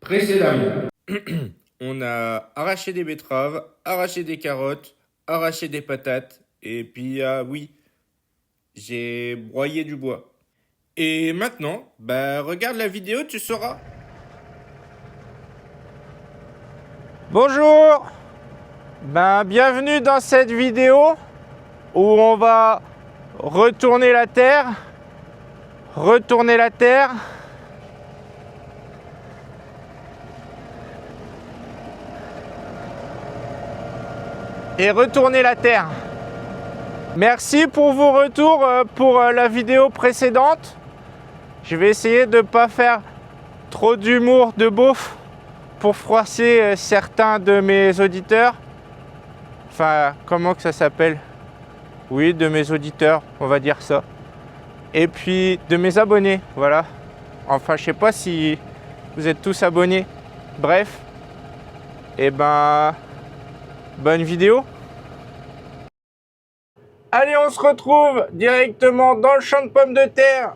Précédemment. On a arraché des betteraves, arraché des carottes, arraché des patates, et puis oui, j'ai broyé du bois. Et maintenant, bah regarde la vidéo, tu sauras. Bonjour, bienvenue dans cette vidéo où on va retourner la terre, et retourner la terre. Merci pour vos retours pour la vidéo précédente. Je vais essayer de ne pas faire trop d'humour de beauf pour froisser certains de mes auditeurs. Enfin, comment que ça s'appelle? Oui, de mes auditeurs, on va dire ça. Et puis de mes abonnés, voilà. Enfin, je sais pas si vous êtes tous abonnés. Bref, et bonne vidéo. Allez, on se retrouve directement dans le champ de pommes de terre.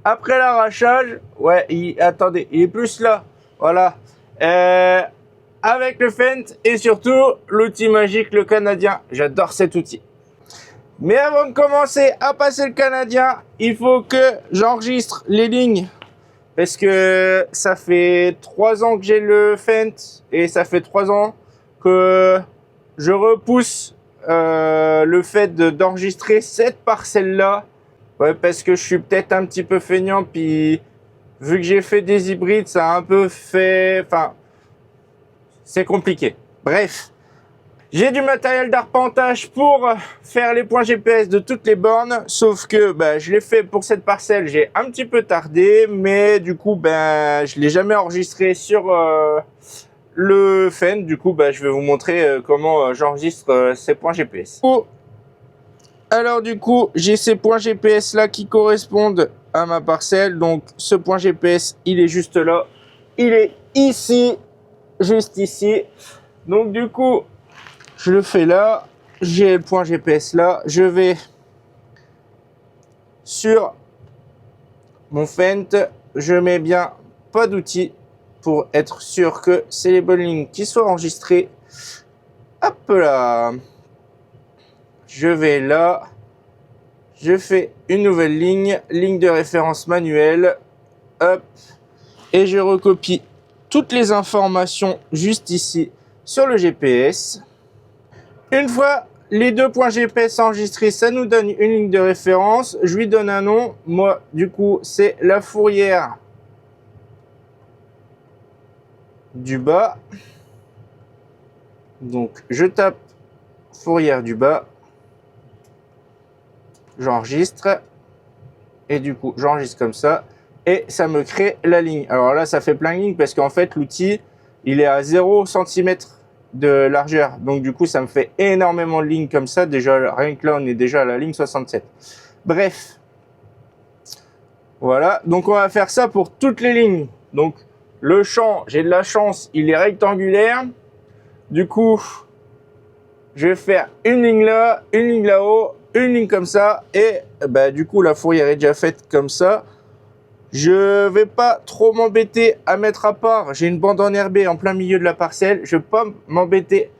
Après l'arrachage, attendez, il est plus là. Voilà. Avec le Fendt et surtout l'outil magique, le Canadien. J'adore cet outil. Mais avant de commencer à passer le Canadien, il faut que j'enregistre les lignes. Parce que ça fait 3 ans que j'ai le Fendt et ça fait 3 ans que je repousse le fait d'enregistrer cette parcelle-là. Ouais, parce que je suis peut-être un petit peu feignant, puis vu que j'ai fait des hybrides, ça a un peu fait... Enfin, c'est compliqué. Bref, j'ai du matériel d'arpentage pour faire les points GPS de toutes les bornes, sauf que je l'ai fait pour cette parcelle, j'ai un petit peu tardé, mais du coup, je l'ai jamais enregistré sur le Fendt. Du coup, je vais vous montrer comment j'enregistre ces points GPS. Alors du coup, j'ai ces points GPS là qui correspondent à ma parcelle. Donc ce point GPS, il est juste là. Il est ici, juste ici. Donc du coup, je le fais là. J'ai le point GPS là. Je vais sur mon Fendt. Je mets bien pas d'outils pour être sûr que c'est les bonnes lignes qui soient enregistrées. Hop là. Je vais là. Je fais une nouvelle ligne de référence manuelle, hop, et je recopie toutes les informations juste ici sur le GPS. Une fois les 2 points GPS enregistrés, ça nous donne une ligne de référence. Je lui donne un nom. Moi, du coup, c'est la fourrière du bas. Donc, je tape fourrière du bas. J'enregistre et du coup j'enregistre comme ça et ça me crée la ligne. Alors là ça fait plein de lignes parce qu'en fait l'outil il est à 0 cm de largeur, donc du coup ça me fait énormément de lignes comme ça. Déjà rien que là on est déjà à la ligne 67. Bref, voilà, donc on va faire ça pour toutes les lignes. Donc le champ, j'ai de la chance, il est rectangulaire, du coup je vais faire une ligne là, une ligne là-haut, une ligne comme ça, et du coup la fourrière est déjà faite comme ça. Je vais pas trop m'embêter à mettre à part. J'ai une bande enherbée en plein milieu de la parcelle. Je vais pas m'embêter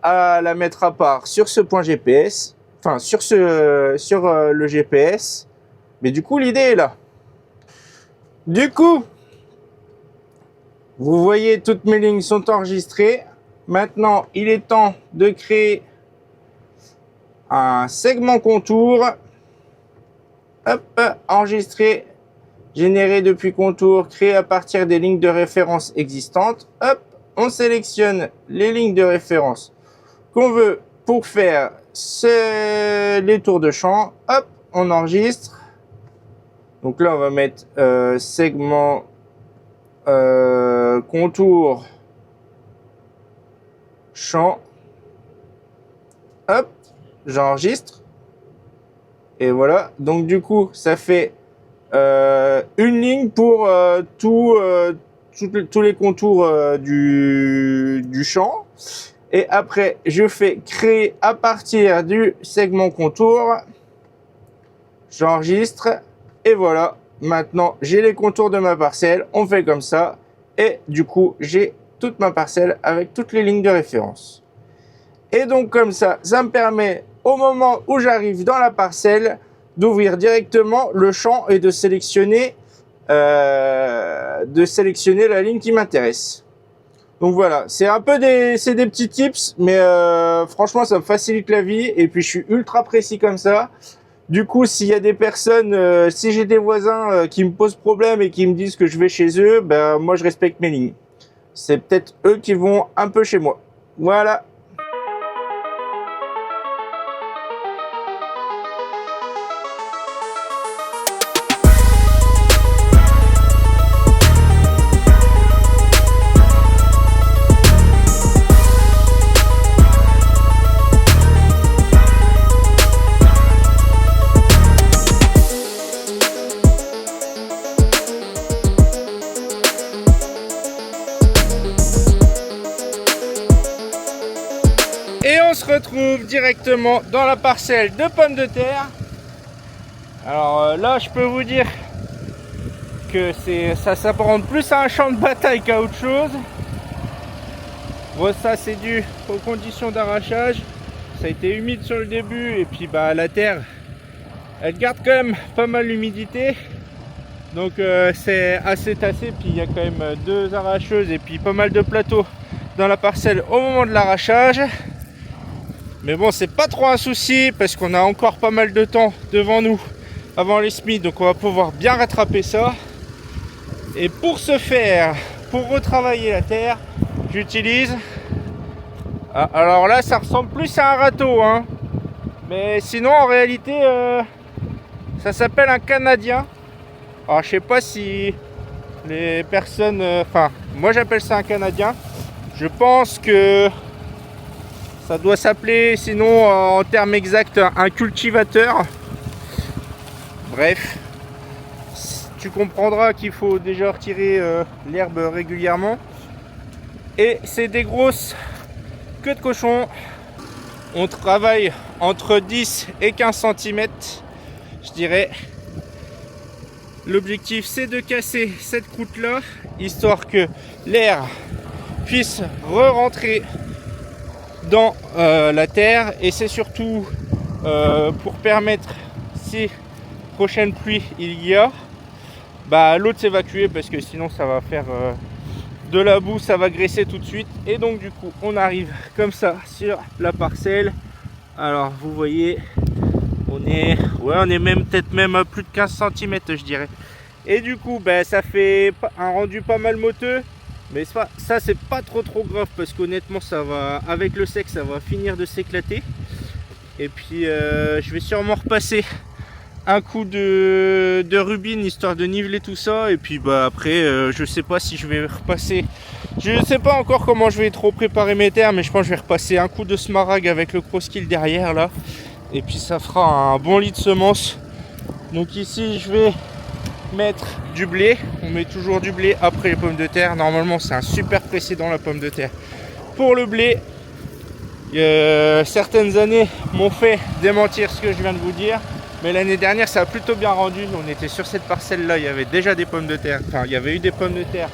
à la mettre à part sur ce point GPS, enfin sur le GPS. Mais du coup l'idée est là. Du coup, vous voyez toutes mes lignes sont enregistrées. Maintenant, il est temps de créer un segment contour. Hop, enregistré, généré depuis contour, créé à partir des lignes de référence existantes. Hop, on sélectionne les lignes de référence qu'on veut pour faire les tours de champ. Hop, on enregistre. Donc là, on va mettre segment contour champ. Hop, j'enregistre. Et voilà, donc du coup, ça fait une ligne pour tous les contours du champ. Et après, je fais créer à partir du segment contour. J'enregistre. Et voilà, maintenant, j'ai les contours de ma parcelle. On fait comme ça. Et du coup, j'ai toute ma parcelle avec toutes les lignes de référence. Et donc comme ça me permet, au moment où j'arrive dans la parcelle, d'ouvrir directement le champ et de sélectionner la ligne qui m'intéresse. Donc voilà, c'est des petits tips, mais franchement ça me facilite la vie, et puis je suis ultra précis comme ça. Du coup, s'il y a des personnes, si j'ai des voisins qui me posent problème et qui me disent que je vais chez eux, ben moi je respecte mes lignes. C'est peut-être eux qui vont un peu chez moi. Voilà. Et on se retrouve directement dans la parcelle de pommes de terre. Alors là, je peux vous dire que ça s'apparente plus à un champ de bataille qu'à autre chose. Bon, ça c'est dû aux conditions d'arrachage. Ça a été humide sur le début, et puis bah la terre, elle garde quand même pas mal l'humidité. Donc c'est assez tassé, puis il y a quand même 2 arracheuses et puis pas mal de plateaux dans la parcelle au moment de l'arrachage. Mais bon, c'est pas trop un souci parce qu'on a encore pas mal de temps devant nous avant les semis, donc on va pouvoir bien rattraper ça. Et pour ce faire, pour retravailler la terre, j'utilise... alors là, ça ressemble plus à un râteau, hein. Mais sinon, en réalité, ça s'appelle un Canadien. Alors, je sais pas si les personnes... Enfin, moi j'appelle ça un Canadien. Je pense que ça doit s'appeler, sinon en termes exacts, un cultivateur. Bref, tu comprendras qu'il faut déjà retirer l'herbe régulièrement. Et c'est des grosses queues de cochon. On travaille entre 10 et 15 cm, je dirais. L'objectif, c'est de casser cette croûte là, histoire que l'air puisse re-rentrer dans la terre, et c'est surtout pour permettre, si prochaine pluie il y a, bah, l'eau de s'évacuer, parce que sinon ça va faire de la boue, ça va graisser tout de suite. Et donc du coup on arrive comme ça sur la parcelle. Alors vous voyez, on est même peut-être même à plus de 15 cm, je dirais. Et du coup bah, ça fait un rendu pas mal moteux. Mais ça c'est pas trop grave, parce qu'honnêtement ça va, avec le sec, ça va finir de s'éclater. Et puis je vais sûrement repasser un coup de rubine, histoire de niveler tout ça. Et puis bah après je sais pas si je vais repasser, je sais pas encore comment je vais trop préparer mes terres, mais je pense que je vais repasser un coup de smaragd avec le Crosskill derrière là. Et puis ça fera un bon lit de semences. Donc ici je vais mettre du blé. On met toujours du blé après les pommes de terre. Normalement c'est un super précédent la pomme de terre. Pour le blé, certaines années m'ont fait démentir ce que je viens de vous dire, mais l'année dernière ça a plutôt bien rendu. On était sur cette parcelle là, il y avait déjà des pommes de terre, enfin il y avait eu des pommes de terre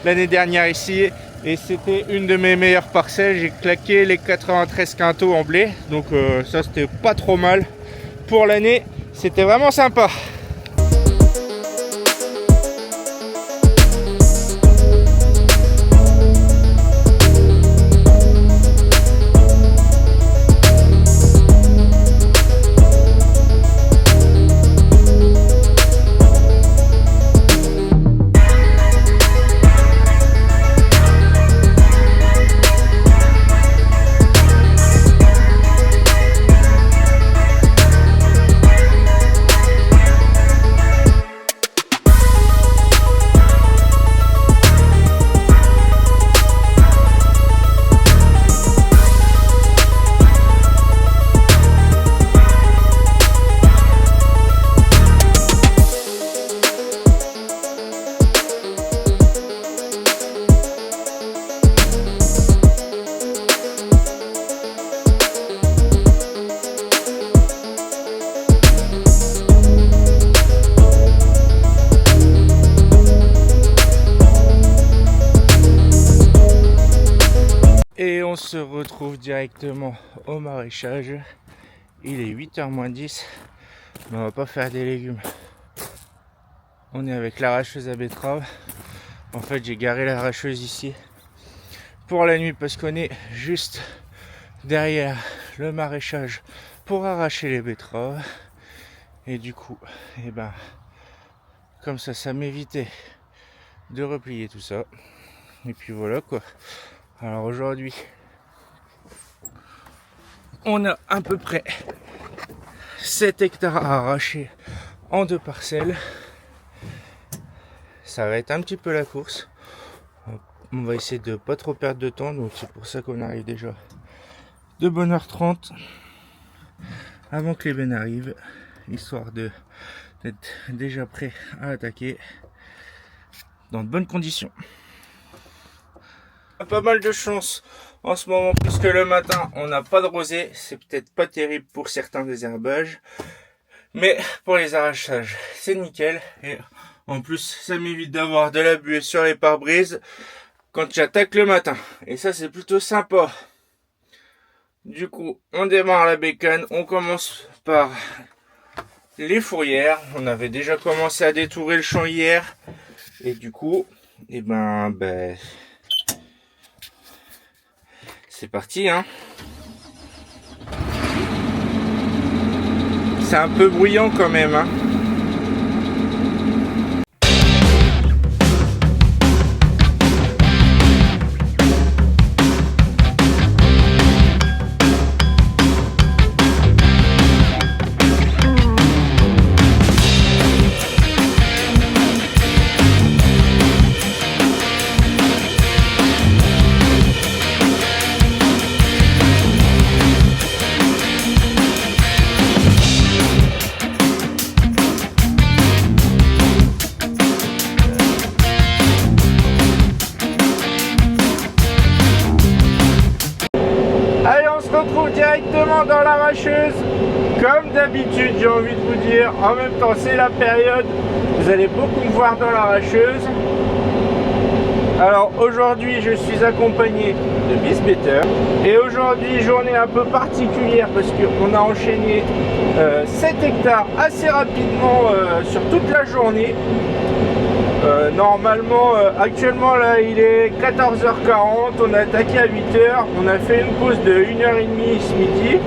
l'année dernière ici, et c'était une de mes meilleures parcelles. J'ai claqué les 93 quintaux en blé, donc ça c'était pas trop mal pour l'année, c'était vraiment sympa. Et on se retrouve directement au maraîchage. Il est 8h moins 10, mais on va pas faire des légumes. On est avec l'arracheuse à betterave. En fait, j'ai garé l'arracheuse ici pour la nuit parce qu'on est juste derrière le maraîchage pour arracher les betteraves. Et du coup, comme ça m'évitait de replier tout ça. Et puis voilà quoi. Alors aujourd'hui, on a à peu près 7 hectares à arracher en 2 parcelles. Ça va être un petit peu la course. On va essayer de pas trop perdre de temps, donc c'est pour ça qu'on arrive déjà de bonne heure 30 avant que les bennes arrivent, histoire d'être déjà prêt à attaquer dans de bonnes conditions. Pas mal de chance en ce moment puisque le matin on n'a pas de rosée, c'est peut-être pas terrible pour certains désherbages, mais pour les arrachages c'est nickel. Et en plus ça m'évite d'avoir de la buée sur les pare-brises quand j'attaque le matin, et ça c'est plutôt sympa. Du coup on démarre la bécane, on commence par les fourrières. On avait déjà commencé à détourer le champ hier, et du coup c'est parti, hein. C'est un peu bruyant quand même, hein. On se retrouve directement dans l'arracheuse comme d'habitude, j'ai envie de vous dire. En même temps c'est la période, vous allez beaucoup me voir dans l'arracheuse. Alors aujourd'hui je suis accompagné de Miss Better, et aujourd'hui journée un peu particulière parce qu'on a enchaîné 7 hectares assez rapidement sur toute la journée. Normalement, actuellement là il est 14h40, on a attaqué à 8h, on a fait une pause de 1h30 ce midi,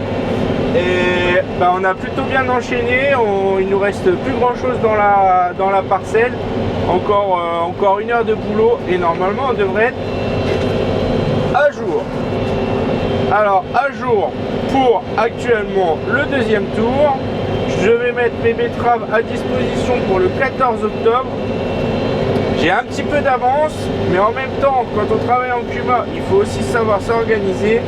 et on a plutôt bien enchaîné. Il nous reste plus grand chose dans la parcelle, encore 1 heure de boulot, et normalement on devrait être à jour. Alors à jour pour actuellement le deuxième tour. Je vais mettre mes betteraves à disposition pour le 14 octobre. J'ai un petit peu d'avance, mais en même temps, quand on travaille en CUMA, il faut aussi savoir s'organiser.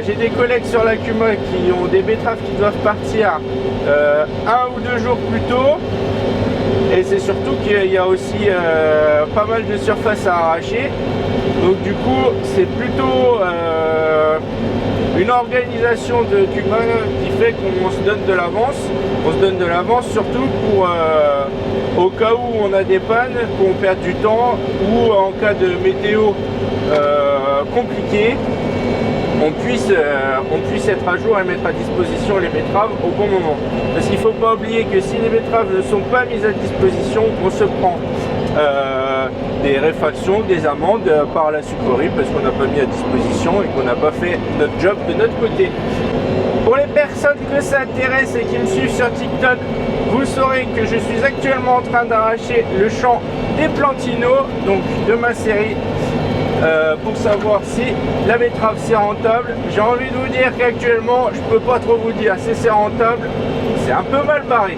J'ai des collègues sur la CUMA qui ont des betteraves qui doivent partir 1 ou 2 jours plus tôt. Et c'est surtout qu'il y a aussi pas mal de surface à arracher. Donc du coup, c'est plutôt une organisation de CUMA qui fait qu'on se donne de l'avance. On se donne de l'avance surtout pour au cas où on a des pannes, qu'on perde du temps, ou en cas de météo compliqué, on puisse être à jour et mettre à disposition les betteraves au bon moment. Parce qu'il ne faut pas oublier que si les betteraves ne sont pas mises à disposition, on se prend des réfractions, des amendes par la sucrerie parce qu'on n'a pas mis à disposition et qu'on n'a pas fait notre job de notre côté. Pour les personnes que ça intéresse et qui me suivent sur TikTok, vous saurez que je suis actuellement en train d'arracher le champ des Plantinos, donc de ma série, pour savoir si la betterave c'est rentable. J'ai envie de vous dire qu'actuellement, je peux pas trop vous dire si c'est rentable, c'est un peu mal barré.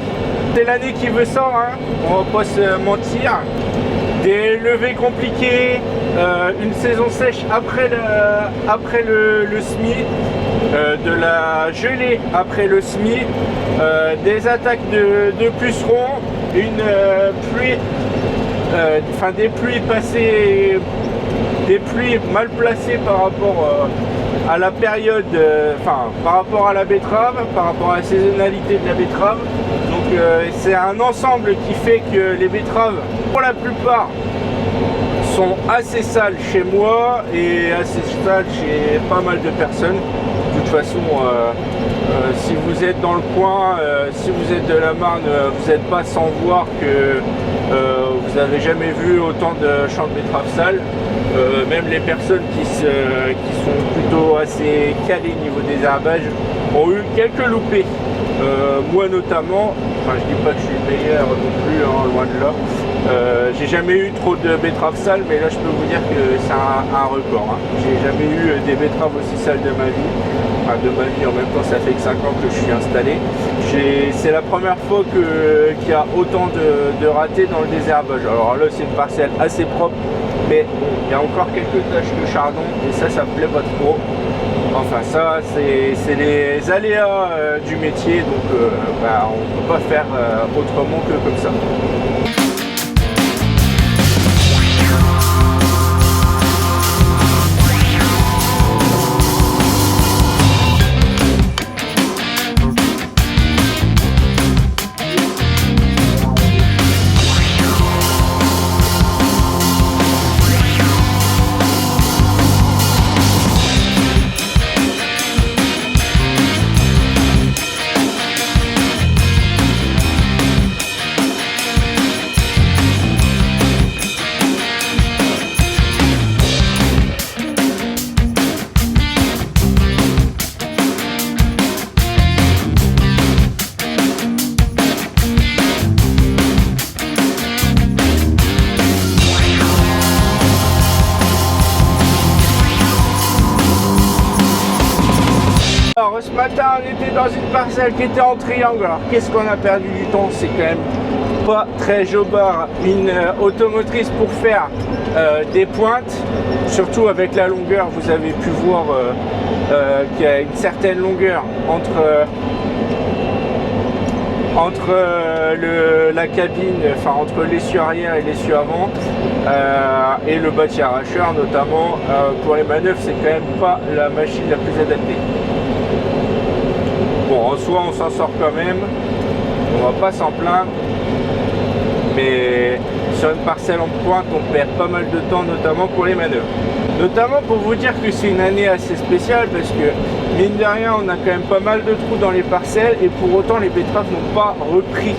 C'est l'année qui veut ça, hein, on va pas se mentir. Des levées compliquées, une saison sèche après le semis, de la gelée après le semis, des attaques de pucerons, une pluie, des pluies passées, des pluies mal placées par rapport à la période, par rapport à la betterave, par rapport à la saisonnalité de la betterave. Donc c'est un ensemble qui fait que les betteraves, pour la plupart, sont assez sales chez moi et assez sales chez pas mal de personnes. De toute façon, si vous êtes dans le coin, si vous êtes de la Marne, vous n'êtes pas sans voir que vous n'avez jamais vu autant de champs de betteraves sales. Même les personnes qui sont plutôt assez calées au niveau des herbages ont eu quelques loupés. Moi notamment, enfin je dis pas que je suis le meilleur non plus, hein, loin de là. J'ai jamais eu trop de betteraves sales, mais là je peux vous dire que c'est un record. Hein. J'ai jamais eu des betteraves aussi sales de ma vie. Enfin, de ma vie, en même temps ça fait que 5 ans que je suis installé. C'est la première fois qu'il y a autant de ratés dans le désherbage. Alors là c'est une parcelle assez propre, mais bon, il y a encore quelques taches de chardon et ça me plaît pas trop. Enfin ça c'est les aléas du métier, donc on ne peut pas faire autrement que comme ça. Alors ce matin on était dans une parcelle qui était en triangle. Alors qu'est-ce qu'on a perdu du temps? C'est quand même pas très jobard une automotrice pour faire des pointes, surtout avec la longueur. Vous avez pu voir qu'il y a une certaine longueur entre la cabine, enfin entre l'essieu arrière et l'essieu avant et le bâti arracheur notamment. Pour les manœuvres c'est quand même pas la machine la plus adaptée. Bon, en soi on s'en sort quand même, on va pas s'en plaindre, mais sur une parcelle en pointe on perd pas mal de temps, notamment pour les manœuvres. Notamment pour vous dire que c'est une année assez spéciale parce que mine de rien on a quand même pas mal de trous dans les parcelles et pour autant les betteraves n'ont pas repris.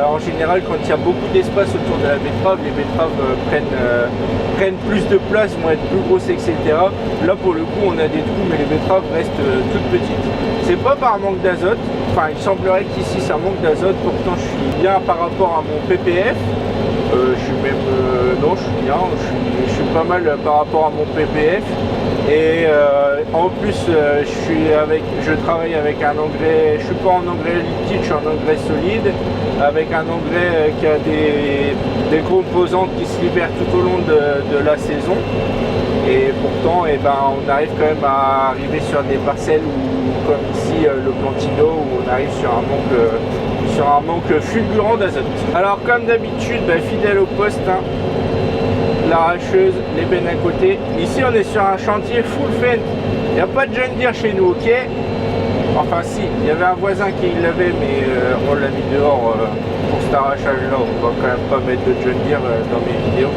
En général quand il y a beaucoup d'espace autour de la betterave, les betteraves prennent plus de place, vont être plus grosses, etc. Là pour le coup on a des trous mais les betteraves restent toutes petites. C'est pas par manque d'azote, enfin il semblerait qu'ici ça manque d'azote, pourtant je suis bien par rapport à mon PPF. Je suis même non je suis bien, je suis pas mal par rapport à mon PPF et en plus je travaille avec un engrais, je suis pas en engrais liquide, je suis en engrais solide avec un engrais qui a des composantes qui se libèrent tout au long de la saison et pourtant on arrive quand même à arriver sur des parcelles où, comme ici le Plantino, où on arrive sur un manque fulgurant d'azote. Alors comme d'habitude, fidèle au poste, hein, l'arracheuse, les bennes à côté. Ici on est sur un chantier full fent. Il n'y a pas de John Deere chez nous, ok? Enfin si, il y avait un voisin qui l'avait, mais on l'a mis dehors pour cet arrachage là. On va quand même pas mettre de John Deere dans mes vidéos.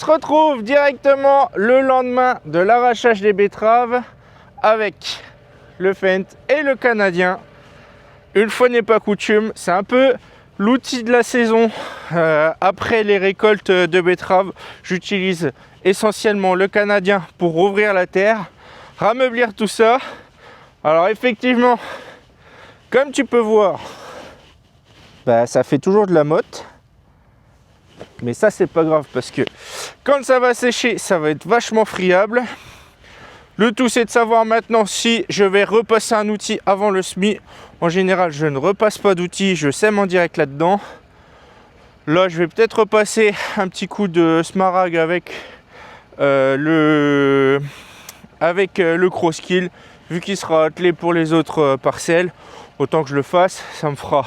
se retrouve directement le lendemain de l'arrachage des betteraves avec le Fendt et le Canadien. Une fois n'est pas coutume, c'est un peu l'outil de la saison. Après les récoltes de betteraves, j'utilise essentiellement le Canadien pour rouvrir la terre, rameublir tout ça. Alors effectivement, comme tu peux voir, ça fait toujours de la motte. Mais ça c'est pas grave parce que quand ça va sécher, ça va être vachement friable. Le tout c'est de savoir maintenant si je vais repasser un outil avant le semis. En général je ne repasse pas d'outil, je sème en direct là-dedans. Là je vais peut-être repasser un petit coup de Smaragd avec le Crosskill. Vu qu'il sera attelé pour les autres parcelles, autant que je le fasse, ça me fera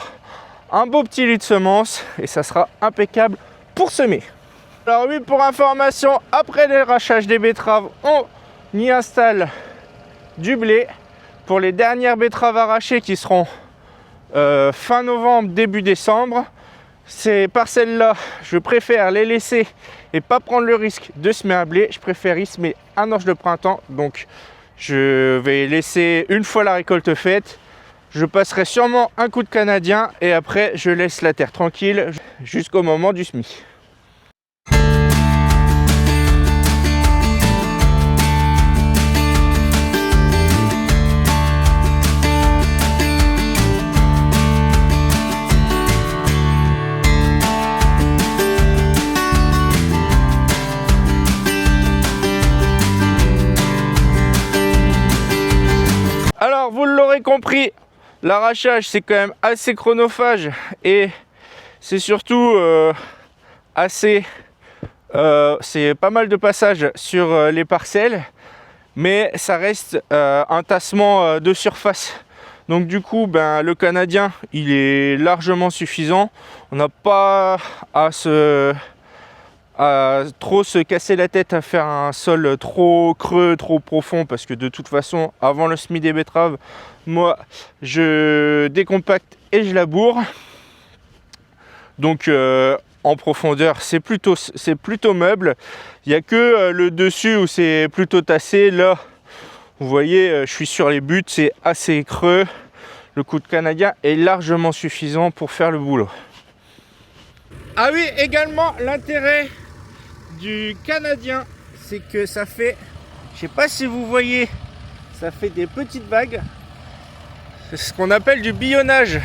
un beau petit lit de semences et ça sera impeccable pour semer. Alors oui, pour information, après l'arrachage des betteraves, on y installe du blé pour les dernières betteraves arrachées qui seront fin novembre, début décembre. Ces parcelles-là, je préfère les laisser et pas prendre le risque de semer un blé. Je préfère y semer un orge de printemps. Donc je vais laisser une fois la récolte faite. Je passerai sûrement un coup de Canadien et après je laisse la terre tranquille jusqu'au moment du semis. Alors vous l'aurez compris, l'arrachage c'est quand même assez chronophage et c'est surtout c'est pas mal de passages sur les parcelles, mais ça reste un tassement de surface. Donc du coup le Canadien il est largement suffisant. On n'a pas à trop se casser la tête à faire un sol trop creux, trop profond, parce que de toute façon avant le semis des betteraves, moi je décompacte et je laboure. Donc en profondeur c'est plutôt meuble. Il n'y a que le dessus où c'est plutôt tassé. Là vous voyez, je suis sur les buts, c'est assez creux. Le coup de Canadien est largement suffisant pour faire le boulot. Ah oui, également l'intérêt du Canadien, c'est que ça fait, je sais pas si vous voyez, ça fait des petites vagues. C'est ce qu'on appelle du billonnage.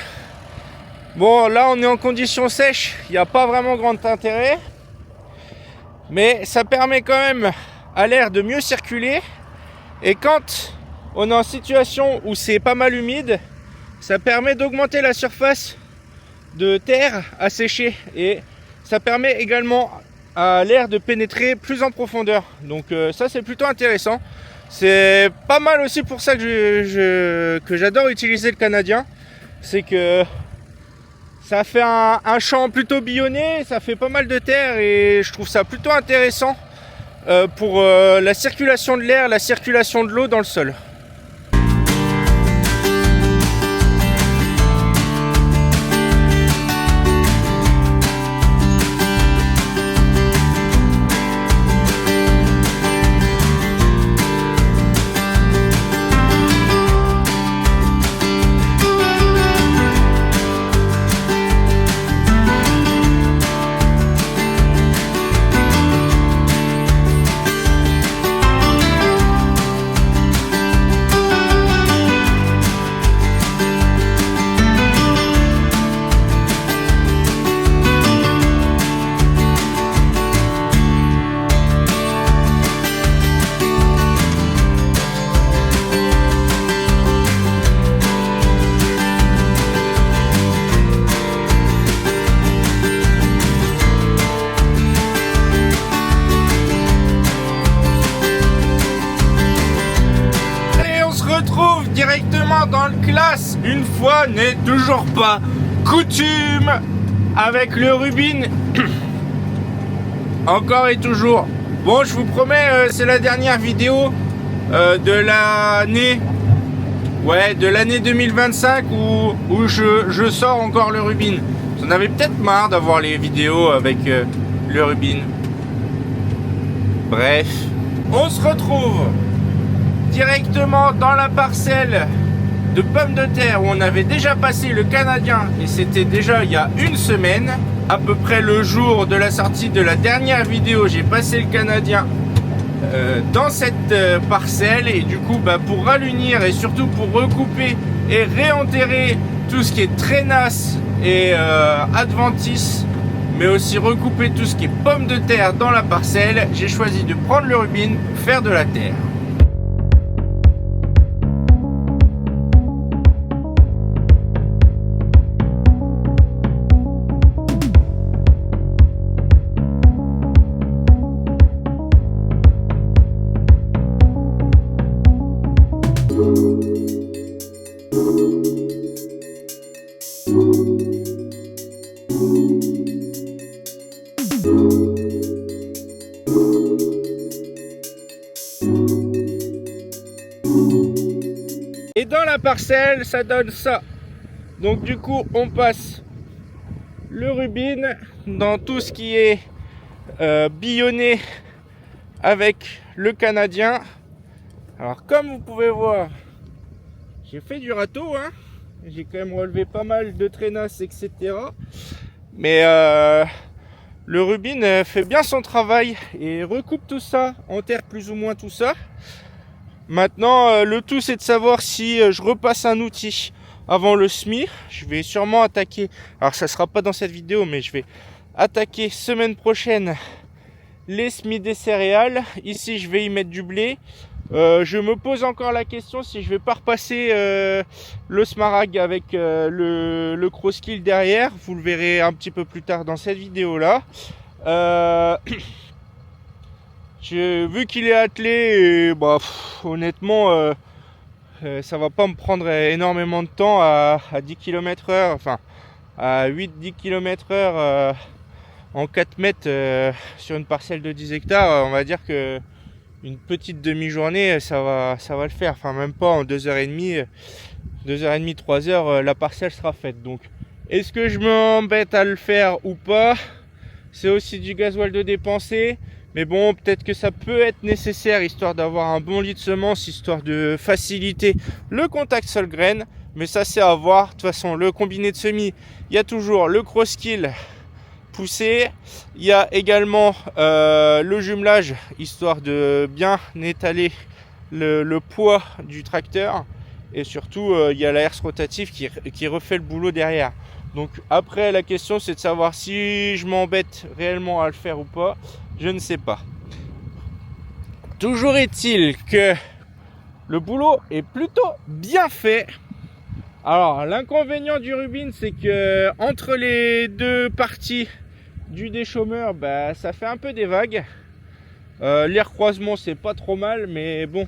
Bon, là on est en conditions sèches, il n'y a pas vraiment grand intérêt, mais ça permet quand même à l'air de mieux circuler. Et quand on est en situation où c'est pas mal humide, ça permet d'augmenter la surface de terre à sécher et ça permet également à l'air de pénétrer plus en profondeur. Donc ça c'est plutôt intéressant. C'est pas mal aussi pour ça que j'adore utiliser le Canadien. C'est que ça fait un champ plutôt billonné, ça fait pas mal de terre et je trouve ça plutôt intéressant pour la circulation de l'air, la circulation de l'eau dans le sol. Directement dans le classe, une fois n'est toujours pas coutume, avec le Rubin. Encore et toujours. Bon, je vous promets, c'est la dernière vidéo de l'année, de l'année 2025 où je sors encore le Rubin. Vous en avez peut-être marre d'avoir les vidéos avec le Rubin. Bref, on se retrouve directement dans la parcelle de pommes de terre où on avait déjà passé le Canadien, et c'était déjà il y a une semaine, à peu près le jour de la sortie de la dernière vidéo. J'ai passé le Canadien dans cette parcelle, et du coup pour ralunir et surtout pour recouper et réenterrer tout ce qui est traînasse et adventice, mais aussi recouper tout ce qui est pommes de terre dans la parcelle, j'ai choisi de prendre le Rubin pour faire de la terre. Et dans la parcelle, ça donne ça. Donc du coup, on passe le Rubin dans tout ce qui est billonné avec le Canadien. Alors comme vous pouvez voir, j'ai fait du râteau, hein. J'ai quand même relevé pas mal de traînasses, etc. Mais le Rubin fait bien son travail et recoupe tout ça, enterre plus ou moins tout ça. Maintenant, le tout c'est de savoir si je repasse un outil avant le semis. Je vais sûrement attaquer, alors ça sera pas dans cette vidéo, mais je vais attaquer semaine prochaine les semis des céréales. Ici je vais y mettre du blé. Je me pose encore la question si je vais pas repasser le smaragd avec le Crosskill derrière. Vous le verrez un petit peu plus tard dans cette vidéo là. Vu qu'il est attelé, et honnêtement ça va pas me prendre énormément de temps à 10 km/h, enfin à 8-10 km/h en 4 mètres sur une parcelle de 10 hectares. On va dire que une petite demi-journée ça va le faire, enfin même pas, en 2h30, 3h la parcelle sera faite. Donc est-ce que je m'embête à le faire ou pas? C'est aussi du gasoil de dépenser. Mais bon, peut-être que ça peut être nécessaire, histoire d'avoir un bon lit de semences, histoire de faciliter le contact sol-graine. Mais ça, c'est à voir. De toute façon, le combiné de semis, il y a toujours le Crosskill poussé. Il y a également le jumelage, histoire de bien étaler le poids du tracteur. Et surtout, il y a la herse rotative qui refait le boulot derrière. Donc après, la question, c'est de savoir si je m'embête réellement à le faire ou pas. Je ne sais pas. Toujours est-il que le boulot est plutôt bien fait. Alors l'inconvénient du Rubin, c'est que entre les deux parties du déchaumeur, ça fait un peu des vagues. Les recroisements, c'est pas trop mal, mais bon,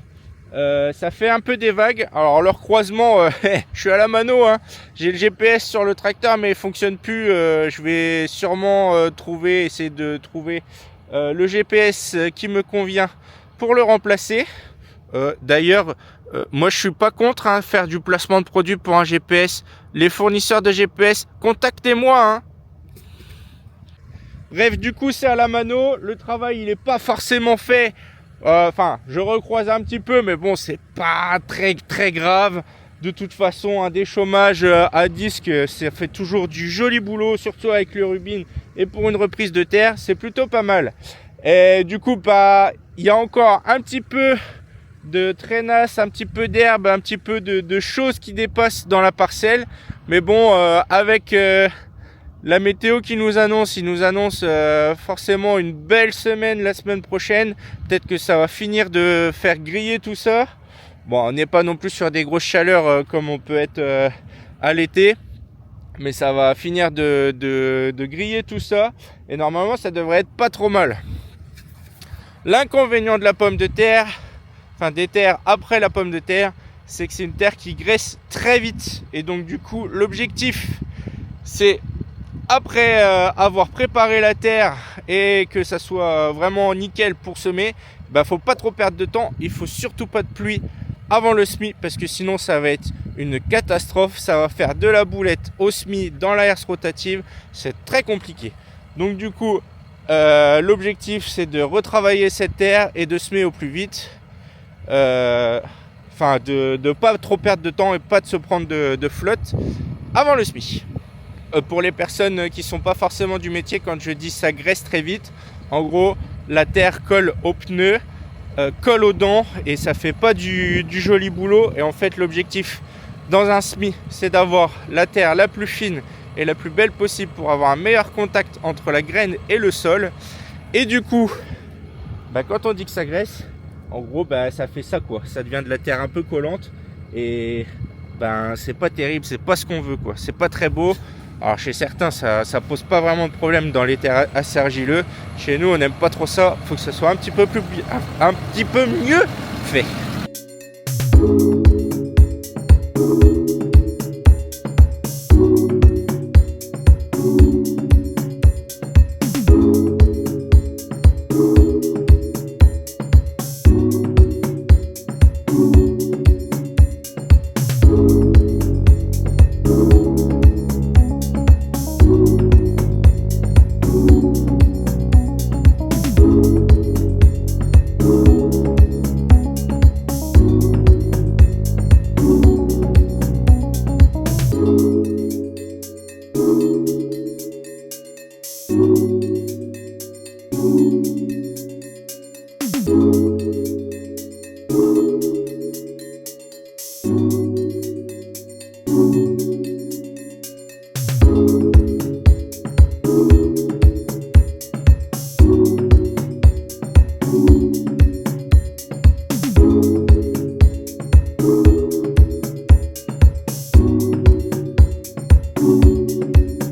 ça fait un peu des vagues. Alors le recroisement, je suis à la mano, hein. J'ai le GPS sur le tracteur, mais il fonctionne plus. Je vais sûrement essayer de trouver le GPS qui me convient pour le remplacer. D'ailleurs, moi je suis pas contre, hein, faire du placement de produit pour un GPS. Les fournisseurs de GPS, contactez-moi, hein. Bref, du coup c'est à la mano. Le travail il est pas forcément fait. Enfin, je recroise un petit peu, mais bon, c'est pas très grave. De toute façon, un déchaumage à disque, ça fait toujours du joli boulot, surtout avec le Rubin. Et pour une reprise de terre, c'est plutôt pas mal. Et du coup, il y a encore un petit peu de traînasse, un petit peu d'herbe, un petit peu de choses qui dépassent dans la parcelle. Mais bon, avec la météo qui nous annonce, il nous annonce forcément une belle semaine la semaine prochaine. Peut-être que ça va finir de faire griller tout ça. Bon, on n'est pas non plus sur des grosses chaleurs comme on peut être à l'été. Mais ça va finir de griller tout ça. Et normalement, ça devrait être pas trop mal. L'inconvénient de la pomme de terre, enfin des terres après la pomme de terre, c'est que c'est une terre qui graisse très vite. Et donc du coup, l'objectif, c'est après avoir préparé la terre et que ça soit vraiment nickel pour semer, faut pas trop perdre de temps. Il faut surtout pas de pluie avant le semis, parce que sinon ça va être une catastrophe. Ça va faire de la boulette au semis dans la herse rotative, c'est très compliqué. Donc du coup, L'objectif c'est de retravailler cette terre et de semer au plus vite. Enfin de ne pas trop perdre de temps et pas de se prendre de flotte avant le semis. Pour les personnes qui ne sont pas forcément du métier, quand je dis ça graisse très vite, en gros la terre colle aux pneus, colle aux dents et ça fait pas du joli boulot. Et en fait l'objectif dans un semis c'est d'avoir la terre la plus fine et la plus belle possible pour avoir un meilleur contact entre la graine et le sol. Et du coup, quand on dit que ça graisse, en gros ça fait ça quoi, ça devient de la terre un peu collante et c'est pas terrible, c'est pas ce qu'on veut quoi, c'est pas très beau. Alors chez certains ça pose pas vraiment de problème dans les terres assez argileux, chez nous on n'aime pas trop ça, faut que ça soit un petit peu mieux fait.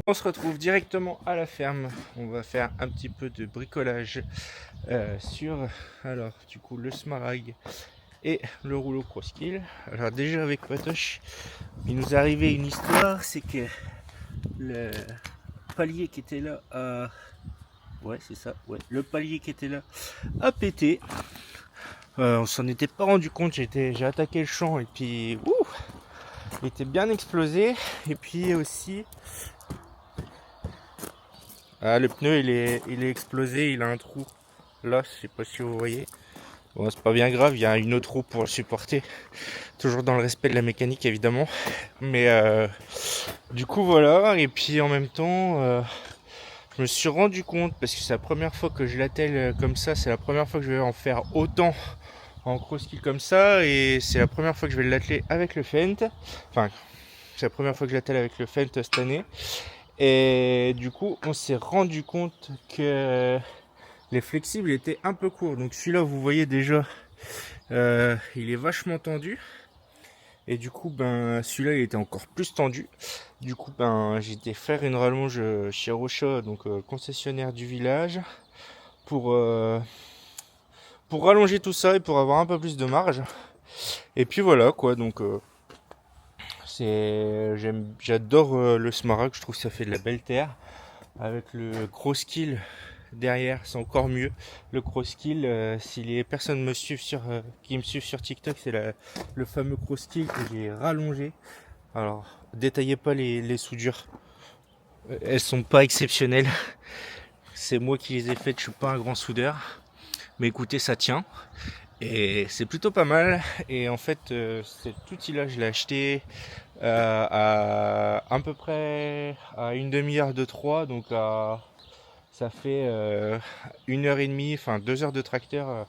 On se retrouve directement à la ferme. On va faire un petit peu de bricolage sur du coup le smaragd et le rouleau Crosskill. Alors déjà avec Patoche, il nous est arrivé une histoire, c'est que le palier qui était là le palier qui était là a pété. On s'en était pas rendu compte, j'ai attaqué le champ et puis il était bien explosé. Et puis aussi le pneu il est explosé, il a un trou là, je sais pas si vous voyez. Bon, c'est pas bien grave, il y a une autre roue pour le supporter, toujours dans le respect de la mécanique évidemment. Mais du coup voilà, et puis en même temps je me suis rendu compte, parce que c'est la première fois que je l'attelle comme ça, c'est la première fois que je vais en faire autant en Crosskill comme ça, et c'est la première fois que je vais l'atteler avec le Fendt. Enfin, c'est la première fois que je l'attelle avec le Fendt cette année. Et du coup, on s'est rendu compte que les flexibles étaient un peu courts. Donc celui-là, vous voyez déjà, il est vachement tendu. Et du coup, celui-là, il était encore plus tendu. Du coup, j'ai été faire une rallonge chez Rocha, donc concessionnaire du village, pour rallonger tout ça et pour avoir un peu plus de marge. Et puis voilà quoi, donc j'adore le smaragd, je trouve que ça fait de la belle terre. Avec le Crosskill derrière, c'est encore mieux. Le Crosskill, si les personnes qui me suivent sur TikTok, c'est le fameux Crosskill que j'ai rallongé. Alors, détaillez pas les soudures, elles sont pas exceptionnelles. C'est moi qui les ai faites, je suis pas un grand soudeur. Mais écoutez, ça tient. Et c'est plutôt pas mal. Et en fait, cet outil-là, je l'ai acheté à peu près à une demi-heure de 3. Donc ça fait 1h30, enfin 2 heures de tracteur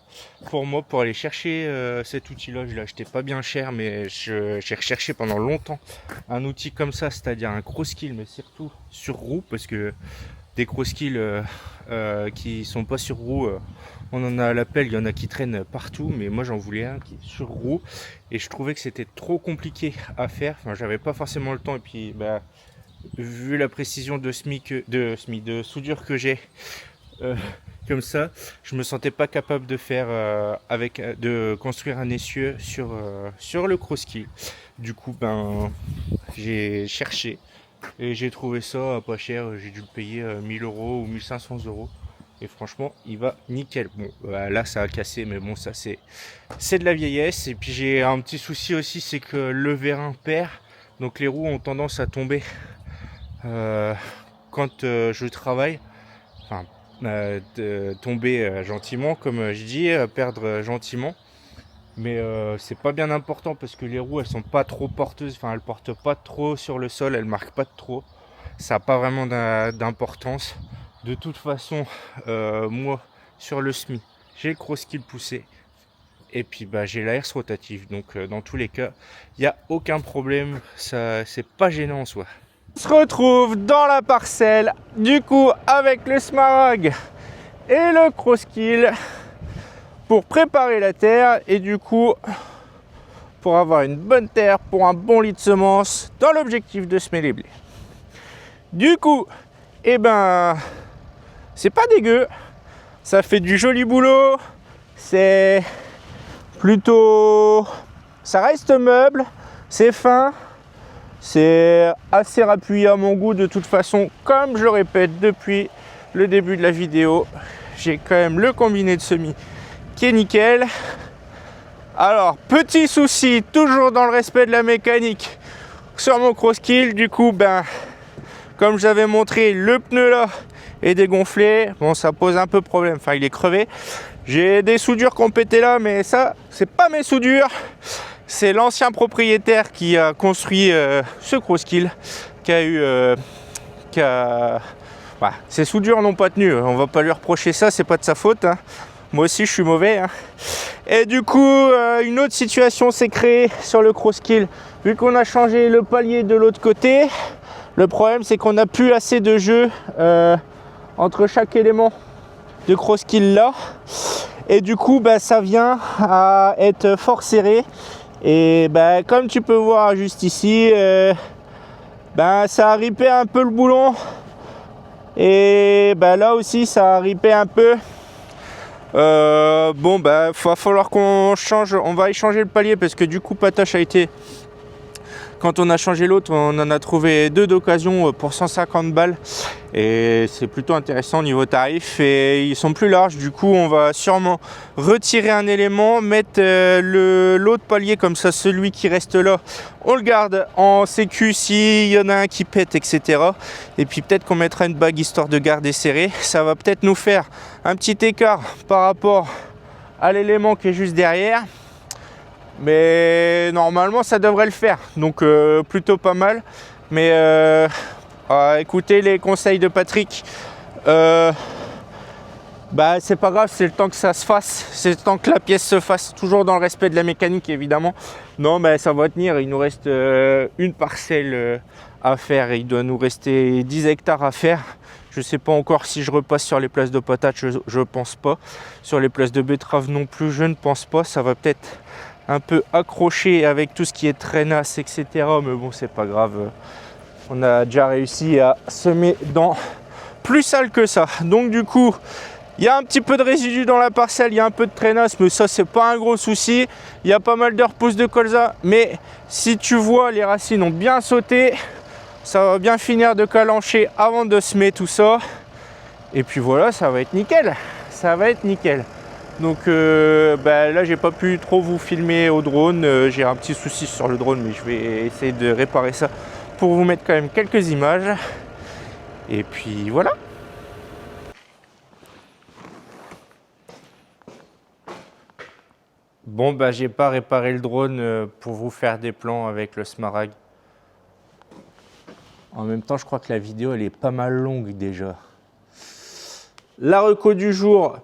pour moi pour aller chercher cet outil-là. Je l'ai acheté pas bien cher, mais j'ai recherché pendant longtemps un outil comme ça, c'est-à-dire un Crosskill, mais surtout sur roue, parce que des Crosskill qui sont pas sur roue, on en a à l'appel, il y en a qui traînent partout, mais moi j'en voulais un qui est sur roue et je trouvais que c'était trop compliqué à faire. Enfin, j'avais pas forcément le temps, et puis vu la précision de soudure que j'ai comme ça, je me sentais pas capable de faire de construire un essieu sur le Crosskill. Du coup, j'ai cherché et j'ai trouvé ça pas cher. J'ai dû le payer 1000 € ou 1500 €. Et franchement, il va nickel. Bon, là, ça a cassé, mais bon, ça, c'est de la vieillesse. Et puis, j'ai un petit souci aussi, c'est que le vérin perd. Donc, les roues ont tendance à tomber quand je travaille. Enfin, de tomber gentiment, comme je dis, perdre gentiment. Mais c'est pas bien important parce que les roues elles sont pas trop porteuses, enfin elles portent pas trop sur le sol, elles marquent pas trop. Ça n'a pas vraiment d'importance. De toute façon, moi sur le SMI, j'ai le Crosskill poussé. Et puis bah, j'ai la herse rotative, donc dans tous les cas, il n'y a aucun problème, ça c'est pas gênant en soi. On se retrouve dans la parcelle, du coup avec le Smaragd et le Crosskill pour préparer la terre et du coup pour avoir une bonne terre, pour un bon lit de semences, dans l'objectif de semer les blés. Du coup, eh ben, c'est pas dégueu, ça fait du joli boulot, c'est plutôt, ça reste meuble, c'est fin, c'est assez rappuyé à mon goût de toute façon. Comme je le répète depuis le début de la vidéo, j'ai quand même le combiné de semis qui est nickel. Alors petit souci, toujours dans le respect de la mécanique sur mon Crosskill, du coup ben comme j'avais montré, le pneu là est dégonflé, bon ça pose un peu problème, enfin il est crevé. J'ai des soudures qui ont pété là, mais ça, c'est pas mes soudures. C'est l'ancien propriétaire qui a construit ce Crosskill, qui a eu... Bah, ses soudures n'ont pas tenu, on va pas lui reprocher ça, c'est pas de sa faute. Hein. Moi aussi, je suis mauvais. Hein. Et du coup, une autre situation s'est créée sur le Crosskill. Vu qu'on a changé le palier de l'autre côté, le problème, c'est qu'on n'a plus assez de jeu entre chaque élément de Crosskill là, et du coup bah, ça vient à être fort serré et bah, comme tu peux voir juste ici, bah, ça a ripé un peu le boulon et bah, là aussi ça a ripé un peu. Bon bah va falloir qu'on change, on va échanger le palier parce que du coup patache a été, quand on a changé l'autre, on en a trouvé deux d'occasion pour 150 balles et c'est plutôt intéressant au niveau tarif et ils sont plus larges. Du coup, on va sûrement retirer un élément, mettre l'autre palier comme ça, celui qui reste là, on le garde en sécu s'il y en a un qui pète, etc. Et puis peut-être qu'on mettra une bague histoire de garder serré. Ça va peut-être nous faire un petit écart par rapport à l'élément qui est juste derrière. Mais normalement ça devrait le faire, donc plutôt pas mal. Mais écoutez les conseils de Patrick, bah c'est pas grave, c'est le temps que ça se fasse, c'est le temps que la pièce se fasse, toujours dans le respect de la mécanique évidemment. Non mais ça va tenir, il nous reste une parcelle à faire et il doit nous rester 10 hectares à faire. Je sais pas encore si je repasse sur les places de patates, je pense pas. Sur les places de betterave non plus, je ne pense pas. Ça va peut-être un peu accroché avec tout ce qui est traînasse, etc. Mais bon, c'est pas grave. On a déjà réussi à semer dans plus sale que ça. Donc du coup, il y a un petit peu de résidus dans la parcelle, il y a un peu de traînasse, mais ça, c'est pas un gros souci. Il y a pas mal de repousse de colza, mais si tu vois, les racines ont bien sauté. Ça va bien finir de calancher avant de semer tout ça. Et puis voilà, ça va être nickel. Ça va être nickel. Donc bah, là j'ai pas pu trop vous filmer au drone, j'ai un petit souci sur le drone mais je vais essayer de réparer ça pour vous mettre quand même quelques images et puis voilà. Bon bah j'ai pas réparé le drone pour vous faire des plans avec le Smaragd. En même temps je crois que la vidéo elle est pas mal longue déjà. La reco du jour,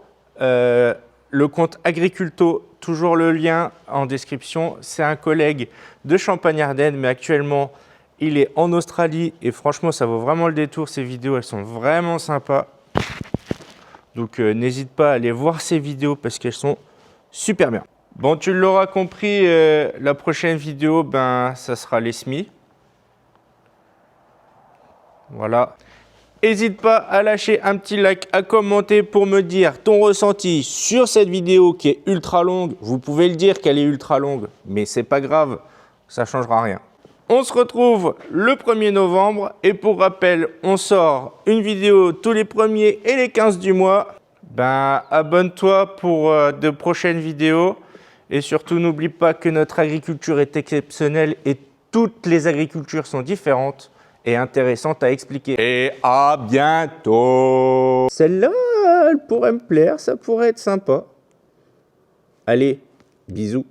le compte Agriculto, toujours le lien en description. C'est un collègue de Champagne-Ardenne, mais actuellement, il est en Australie. Et franchement, ça vaut vraiment le détour. Ces vidéos, elles sont vraiment sympas. Donc, n'hésite pas à aller voir ces vidéos parce qu'elles sont super bien. Bon, tu l'auras compris, la prochaine vidéo, ben, ça sera les SMI. Voilà. N'hésite pas à lâcher un petit like, à commenter pour me dire ton ressenti sur cette vidéo qui est ultra longue. Vous pouvez le dire qu'elle est ultra longue, mais c'est pas grave, ça changera rien. On se retrouve le 1er novembre et pour rappel, on sort une vidéo tous les 1er et les 15 du mois. Ben, abonne-toi pour de prochaines vidéos et surtout n'oublie pas que notre agriculture est exceptionnelle et toutes les agricultures sont différentes et intéressante à expliquer. Et à bientôt. Celle-là elle pourrait me plaire, ça pourrait être sympa. Allez, bisous.